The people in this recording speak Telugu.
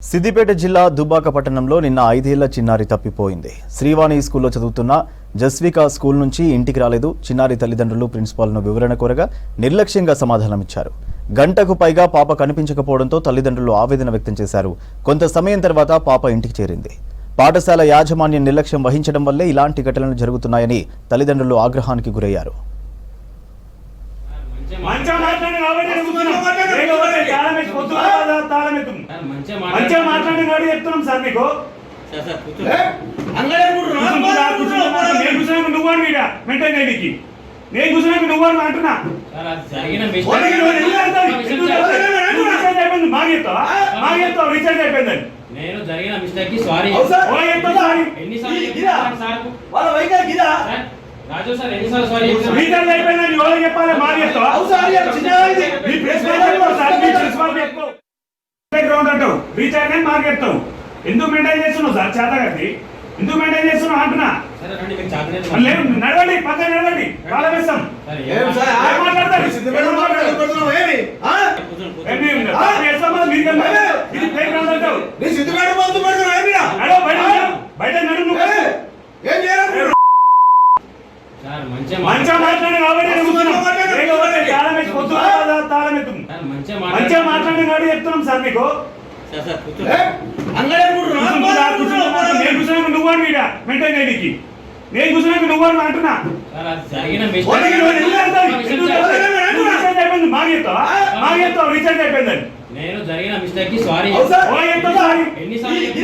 సిద్దిపేట జిల్లా దుబ్బాక పట్టణంలో నిన్న 5 ఏళ్ల చిన్నారి తప్పిపోయింది. శ్రీవాణి స్కూల్లో చదువుతున్న జస్విక స్కూల్ నుంచి ఇంటికి రాలేదు. చిన్నారి తల్లిదండ్రులు ప్రిన్సిపాల్ను వివరణ కోరగా నిర్లక్ష్యంగా సమాధానమిచ్చారు. గంటకు పైగా పాప కనిపించకపోవడంతో తల్లిదండ్రులు ఆవేదన వ్యక్తం చేశారు. కొంత సమయం తర్వాత పాప ఇంటికి చేరింది. పాఠశాల యాజమాన్యం నిర్లక్ష్యం వహించడం వల్లే ఇలాంటి ఘటనలు జరుగుతున్నాయని తల్లిదండ్రులు ఆగ్రహానికి గురయ్యారు. నేను జరిగిన మిస్టేక్ కి సారీ రాజు సార్ ఎన్నిసార్లు సారీ రీఛార్జ్ అయిపోయిందని ఎవరు చెప్పాలి? మాగేస్తావా? నీ గ్రౌండ్ అంటావు, రీఛార్జ్ అని మాగేస్తావు. ఎందుకు మెయింటైన్ చేస్తున్నావు సార్? చేతగతి ఎందుకు మెయింటైన్ చేస్తున్నావు అంటున్నా. లేదు, నడవండి, పక్కన నడవండి, కాలం వేస్తాం. బయట నడు, మంచిగా మాట్లాడి కాబట్టి చెప్తున్నాం సార్ మీకు. నువ్వు మెయింటైన్ చేయడానికి నేను కూర్చున్నాక నువ్వు అంటున్నా. మాగేస్తావు రీఛార్జ్ అయిపోయిందని. నేను జరిగిన మిస్టేక్ కి సారీ ఎన్నిసార్లు